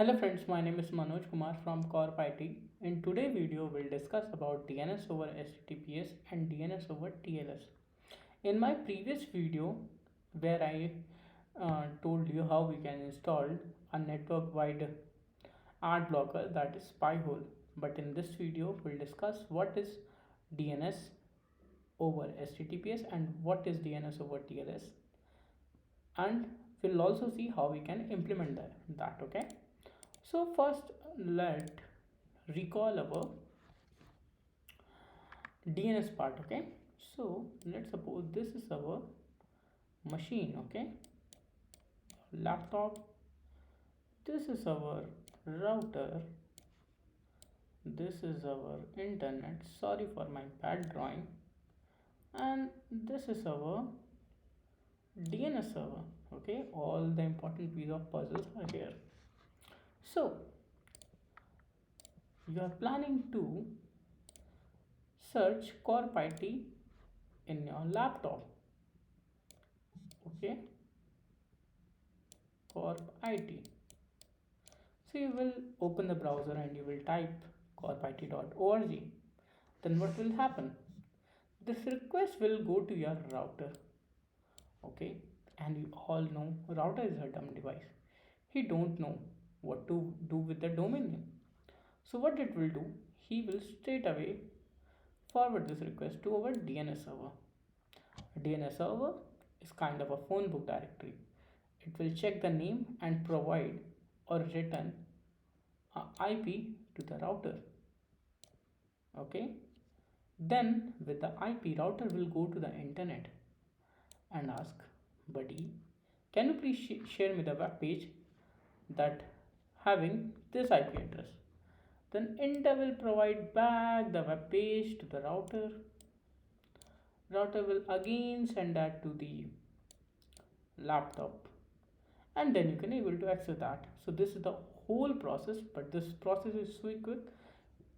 Hello friends, my name is Manoj Kumar from CorpIT. In today's video, we'll discuss about DNS over HTTPS and DNS over TLS. In my previous video, where I told you how we can install a network-wide ad blocker, that is Spyhole. But in this video, we'll discuss what is DNS over HTTPS and what is DNS over TLS, and we'll also see how we can implement that. Okay. So first, let recall our DNS part. Okay, so let's suppose this is our machine. Okay, laptop, this is our router, this is our internet, sorry for my bad drawing, and this is our DNS server. Okay, all the important piece of puzzles are here. So you are planning to search CorpIT in your laptop. Okay, CorpIT. So you will open the browser and you will type corpit.org. Then what will happen? This request will go to your router. Okay, and you all know router is a dumb device. He don't know what to do with the domain name. So what it will do? He will straight away forward this request to our DNS server. A DNS server is kind of a phone book directory. It will check the name and provide or return a IP to the router. Okay, then with the IP, router will go to the internet and ask, buddy, can you please share me the web page that having this IP address? Then Inter will provide back the web page to the router. Router will again send that to the laptop, and then you can able to access that. So this is the whole process, but this process is so quick,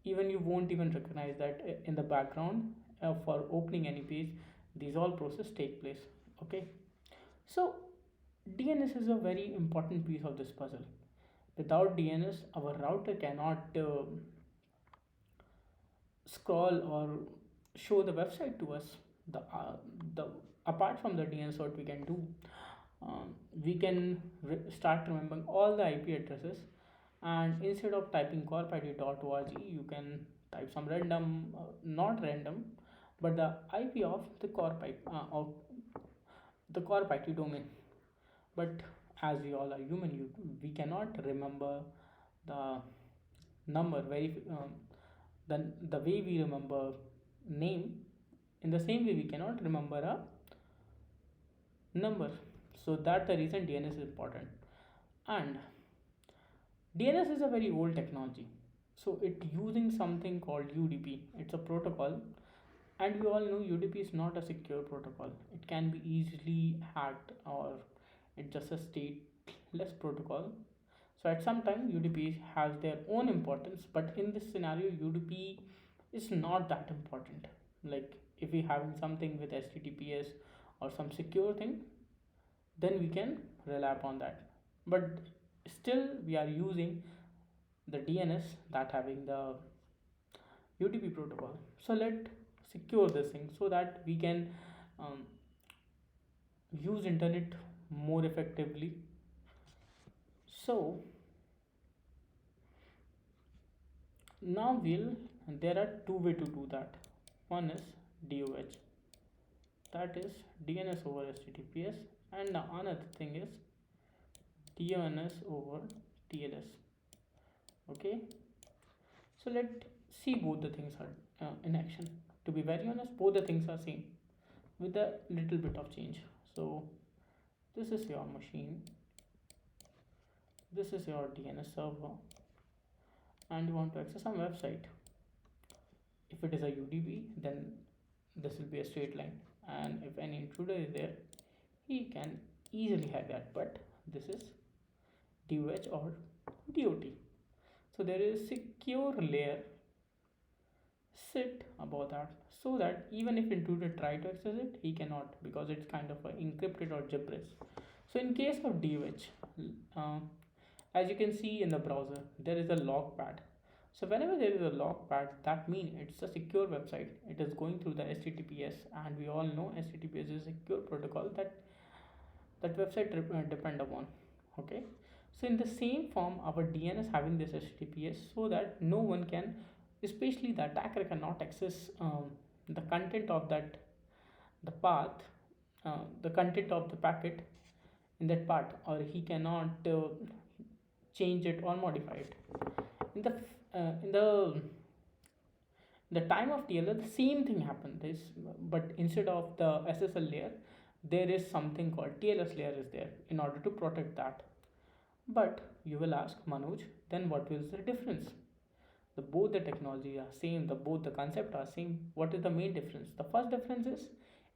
even you won't even recognize that in the background. For opening any page, these all process take place. Okay, so DNS is a very important piece of this puzzle. Without DNS, our router cannot scroll or show the website to us. The apart from the DNS, what we can do, we can start remembering all the IP addresses, and instead of typing corpit.org, you can type some random, not random, but the IP of the corpit domain. But as we all are human, we cannot remember the number very the way we remember name. In the same way, we cannot remember a number. So that's the reason DNS is important. And DNS is a very old technology. So it using something called UDP. It's a protocol, and we all know UDP is not a secure protocol. It can be easily hacked, or it's just a stateless protocol. So at some time UDP has their own importance, but in this scenario UDP is not that important. Like if we having something with HTTPS or some secure thing, then we can rely upon that. But still we are using the DNS that having the UDP protocol. So let secure this thing so that we can um, use internet more effectively. So now there are two way to do that. One is DOH, that is DNS over HTTPS, and another thing is DNS over TLS. Okay, so let's see both the things are in action. To be very honest, both the things are same with a little bit of change. So this is your machine, this is your DNS server, and you want to access some website. If it is a UDP, then this will be a straight line, and if any intruder is there, he can easily hack that. But this is DOH or DOT. So there is secure layer sit above that, so that even if intruder try to access it, he cannot, because it's kind of encrypted or gibberish. So in case of DOH, As you can see in the browser, there is a log pad. So whenever there is a log pad, that means it's a secure website. It is going through the HTTPS, and we all know HTTPS is a secure protocol that website depend upon. Okay, so in the same form, our DNS having this HTTPS, so that no one can, especially the attacker, cannot access the content of that, the path, the content of the packet in that part, or he cannot change it or modify it. In the time of TLS, the same thing happened. This, but instead of the SSL layer, there is something called TLS layer is there in order to protect that. But you will ask, Manoj, then what is the difference? Both the technology are same, both the concept are same. What is the main difference? The first difference is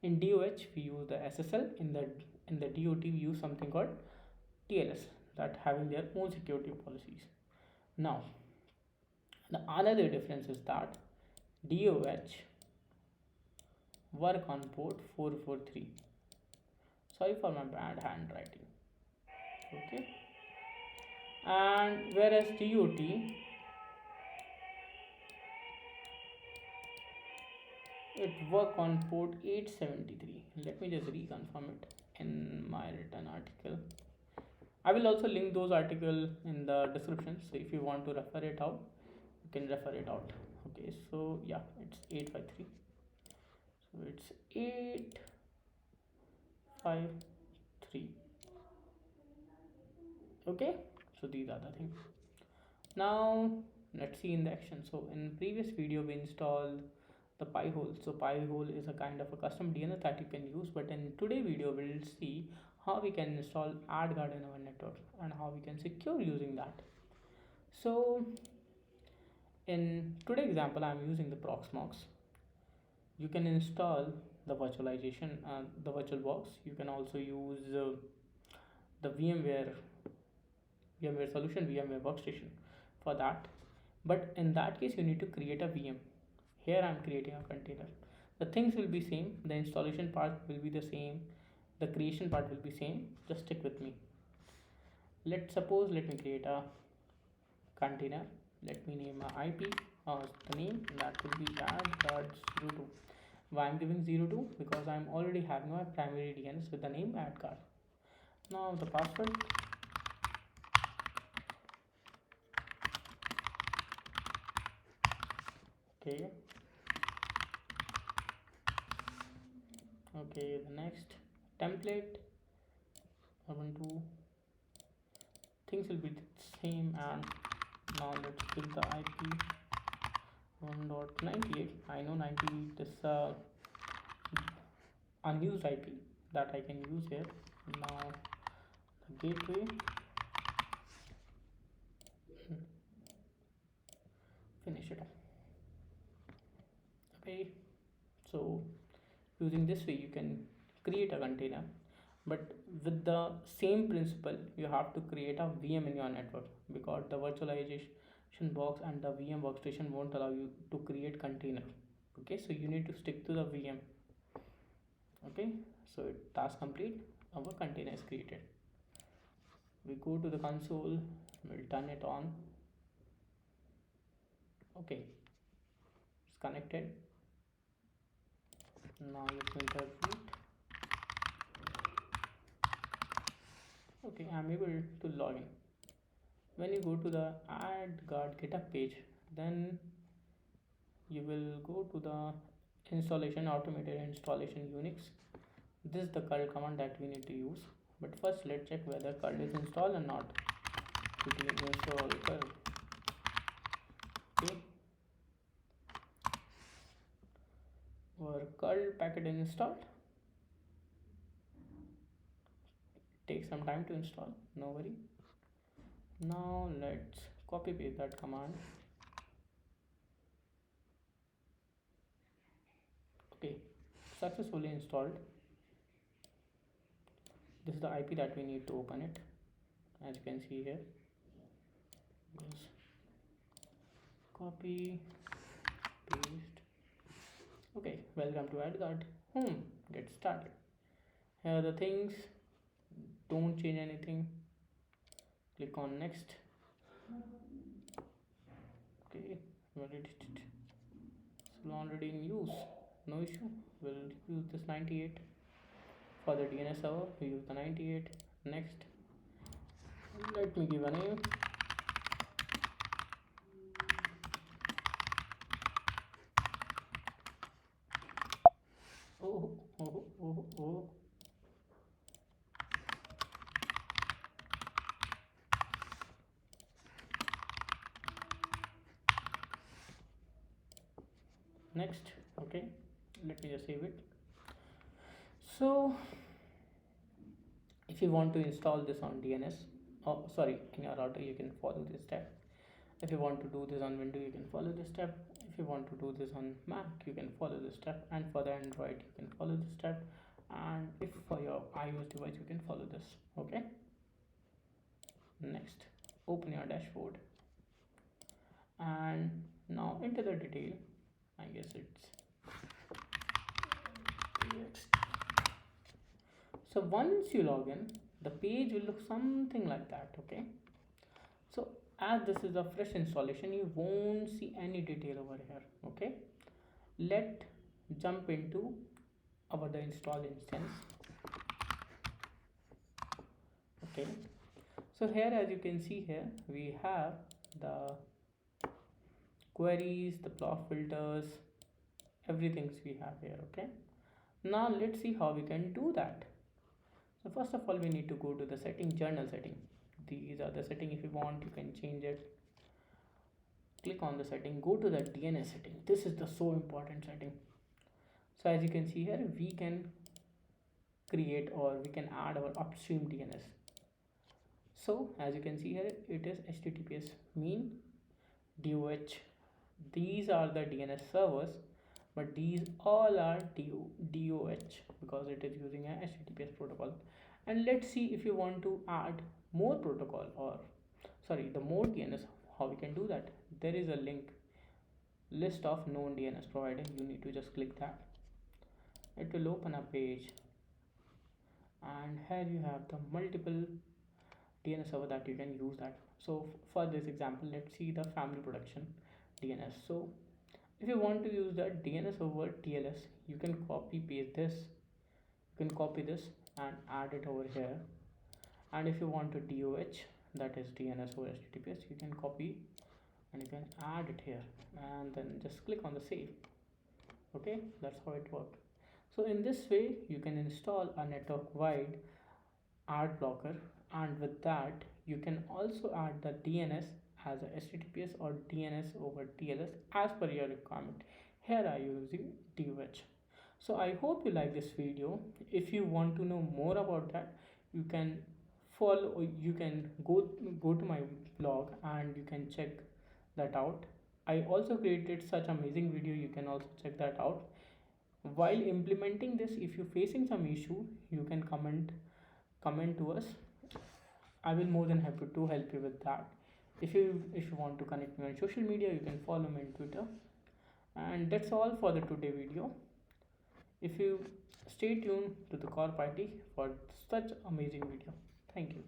in DOH we use the SSL, in the DOT we use something called TLS, that having their own security policies. Now, the another difference is that DOH work on port 443. Sorry for my bad handwriting. Okay, and whereas DOT, it work on port 873. Let me just reconfirm it in my written article. I will also link those articles in the description, so if you want to refer it out, you can refer it out. Okay, so yeah, it's 853. So it's 853. Okay, so these are the things. Now let's see in the action. So in previous video we installed the Pi-hole. So Pi-hole is a kind of a custom DNS that you can use, but in today video we'll see how we can install Adgaurd in our network and how we can secure using that. So in today's example I'm using the Proxmox. You can install the virtualization, the VirtualBox. You can also use the VMware solution, VMware workstation for that. But in that case you need to create a VM. Here I am creating a container. The things will be same, the installation part will be the same, the creation part will be same. Just stick with me. Let me create a container. Let me name my IP, the name that will be Adgaurd02. Why I'm giving 02? Because I'm already having my primary DNS with the name Adgaurd. Now the password, okay. Okay, the next template, Ubuntu, things will be the same. And now let's give the IP 1.98. I know 98 is unused IP that I can use here. Now the gateway, finish it up. Okay, so using this way you can create a container, but with the same principle you have to create a VM in your network, because the virtualization box and the VM workstation won't allow you to create container. Okay, so you need to stick to the VM. Okay, so task complete, our container is created. We go to the console, we'll turn it on. Okay, it's connected. Now you can enter root. Okay, I'm able to log in. When you go to the Adgaurd GitHub page, then you will go to the installation, automated installation Unix. This is the curl command that we need to use. But first let's check whether curl is installed or not. Install curl. Okay. Our curl packet is installed. Take some time to install, no worry. Now let's copy paste that command. Okay, successfully installed. This is the IP that we need to open it, as you can see here. Just copy paste. Okay, welcome to Adgaurd. Get started. Here are the things, don't change anything. Click on next. Okay, validate it. It's already in use, no issue. We'll use this 98 for the DNS server. We use the 98. Next, let me give a name. Oh, oh, oh, oh. Next, okay, let me just save it. So if you want to install this on DNS, oh sorry, in your router, you can follow this step. If you want to do this on Windows, you can follow this step. If you want to do this on Mac, you can follow this step, and for the Android, you can follow this step, and if for your iOS device, you can follow this. Okay, next, open your dashboard, and now enter the detail. I guess it's text. So once you log in, the page will look something like that. Okay, so as this is a fresh installation, you won't see any detail over here. Okay, let jump into our the install instance. Okay, so here, as you can see here, we have the queries, the block filters, everything we have here. Okay, now let's see how we can do that. So first of all, we need to go to the setting, journal setting. These are the setting. If you want, you can change it. Click on the setting, go to the DNS setting. This is the so important setting. So as you can see here, we can create or we can add our upstream DNS. So as you can see here, it is HTTPS mean, DOH. These are the DNS servers, but these all are DOH because it is using a HTTPS protocol. And let's see if you want to add more protocol, or sorry, the more DNS, how we can do that. There is a link, list of known DNS provider. You need to just click that. It will open a page, and here you have the multiple DNS server that you can use that. So for this example, let's see the family production DNS. So if you want to use the DNS over TLS, you can copy paste this. You can copy this and add it over here. And if you want to DOH, that is DNS over HTTPS, you can copy and you can add it here, and then just click on the save. Okay, that's how it works. So in this way, you can install a network wide ad blocker, and with that you can also add the DNS as a HTTPS or DNS over TLS as per your requirement. Here I am using DOH. So I hope you like this video. If you want to know more about that, you can you can go to my blog and you can check that out. I also created such amazing video, you can also check that out. While implementing this, if you're facing some issue, you can comment to us. I will more than happy to help you with that. If you want to connect me on social media, you can follow me on Twitter. And that's all for the today video. If you stay tuned to the CorpIT for such amazing video. Thank you.